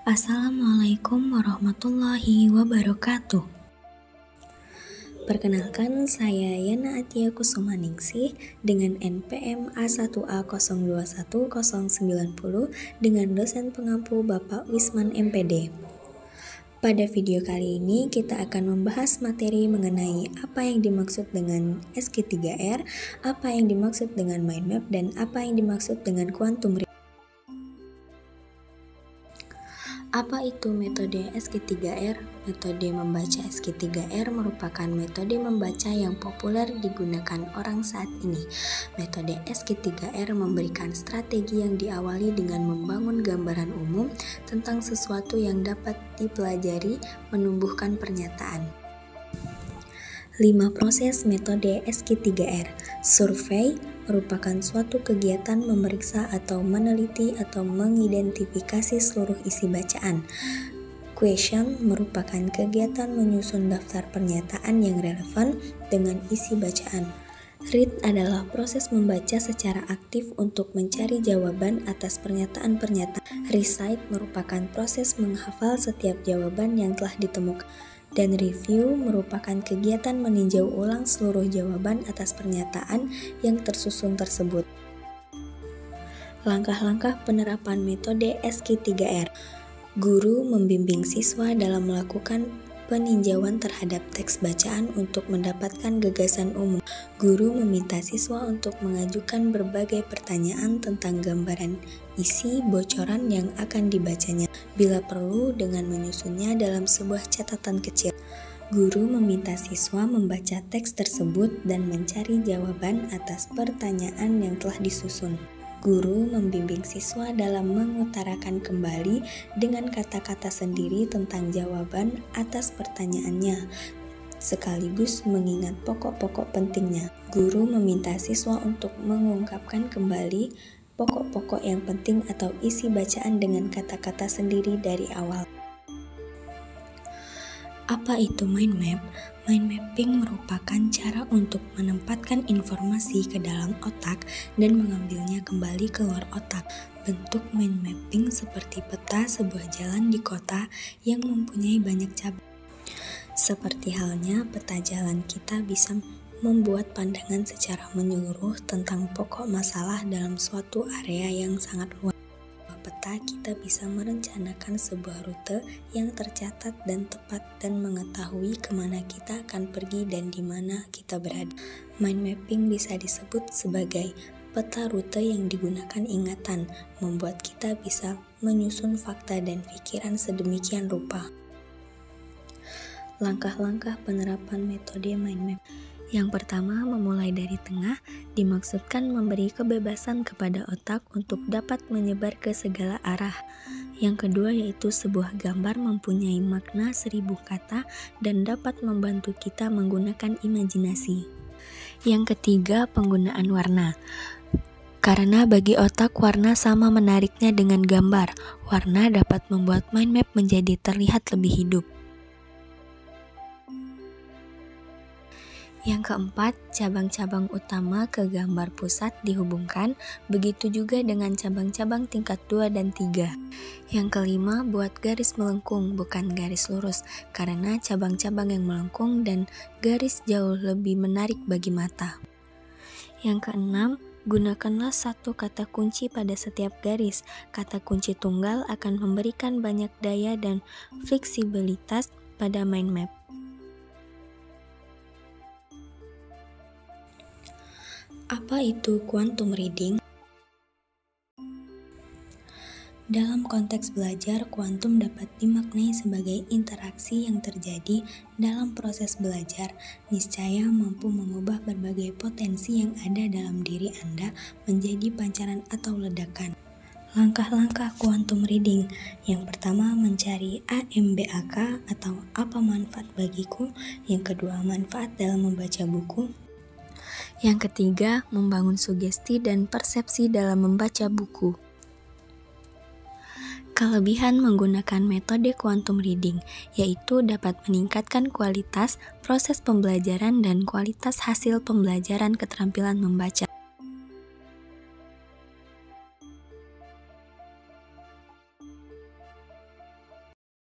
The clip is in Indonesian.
Assalamualaikum warahmatullahi wabarakatuh. Perkenalkan, saya Yana Atia Kusumaningsih dengan NPM A1A021090 dengan dosen pengampu Bapak Wisman MPD. Pada video kali ini kita akan membahas materi mengenai apa yang dimaksud dengan SQ3R, apa yang dimaksud dengan mind map, dan apa yang dimaksud dengan quantum reading. Apa itu metode SQ3R? Metode membaca SQ3R merupakan metode membaca yang populer digunakan orang saat ini. Metode SQ3R memberikan strategi yang diawali dengan membangun gambaran umum tentang sesuatu yang dapat dipelajari, menumbuhkan pernyataan. 5 proses metode SQ3R. Survei merupakan suatu kegiatan memeriksa atau meneliti atau mengidentifikasi seluruh isi bacaan. Question merupakan kegiatan menyusun daftar pernyataan yang relevan dengan isi bacaan. Read adalah proses membaca secara aktif untuk mencari jawaban atas pernyataan-pernyataan. Recite merupakan proses menghafal setiap jawaban yang telah ditemukan. Dan review merupakan kegiatan meninjau ulang seluruh jawaban atas pernyataan yang tersusun tersebut. Langkah-langkah penerapan metode SQ3R. Guru membimbing siswa dalam melakukan peninjauan terhadap teks bacaan untuk mendapatkan gagasan umum. Guru meminta siswa untuk mengajukan berbagai pertanyaan tentang gambaran isi bocoran yang akan dibacanya, bila perlu dengan menyusunnya dalam sebuah catatan kecil. Guru meminta siswa membaca teks tersebut dan mencari jawaban atas pertanyaan yang telah disusun. Guru membimbing siswa dalam mengutarakan kembali dengan kata-kata sendiri tentang jawaban atas pertanyaannya, sekaligus mengingat pokok-pokok pentingnya. Guru meminta siswa untuk mengungkapkan kembali pokok-pokok yang penting atau isi bacaan dengan kata-kata sendiri dari awal. Apa itu mind map? Mind mapping merupakan cara untuk menempatkan informasi ke dalam otak dan mengambilnya kembali keluar otak. Bentuk mind mapping seperti peta sebuah jalan di kota yang mempunyai banyak cabang. Seperti halnya peta jalan, kita bisa membuat pandangan secara menyeluruh tentang pokok masalah dalam suatu area yang sangat luas. Peta, kita bisa merencanakan sebuah rute yang tercatat dan tepat dan mengetahui kemana kita akan pergi dan di mana kita berada. Mind mapping bisa disebut sebagai peta rute yang digunakan ingatan, membuat kita bisa menyusun fakta dan pikiran sedemikian rupa. Langkah-langkah penerapan metode mind map. Yang pertama, memulai dari tengah, dimaksudkan memberi kebebasan kepada otak untuk dapat menyebar ke segala arah. Yang kedua yaitu sebuah gambar mempunyai makna 1000 kata dan dapat membantu kita menggunakan imajinasi. Yang ketiga, penggunaan warna. Karena bagi otak warna sama menariknya dengan gambar, warna dapat membuat mind map menjadi terlihat lebih hidup. Yang keempat, cabang-cabang utama ke gambar pusat dihubungkan, begitu juga dengan cabang-cabang tingkat 2 dan 3. Yang kelima, buat garis melengkung bukan garis lurus, karena cabang-cabang yang melengkung dan garis jauh lebih menarik bagi mata. Yang keenam, gunakanlah satu kata kunci pada setiap garis. Kata kunci tunggal akan memberikan banyak daya dan fleksibilitas pada mind map. Apa itu quantum reading? Dalam konteks belajar, kuantum dapat dimaknai sebagai interaksi yang terjadi dalam proses belajar, niscaya mampu mengubah berbagai potensi yang ada dalam diri Anda menjadi pancaran atau ledakan. Langkah-langkah quantum reading. Yang pertama, mencari AMBAK atau apa manfaat bagiku. Yang kedua, manfaat dalam membaca buku. Yang ketiga, membangun sugesti dan persepsi dalam membaca buku. Kelebihan menggunakan metode quantum reading, yaitu dapat meningkatkan kualitas proses pembelajaran dan kualitas hasil pembelajaran keterampilan membaca.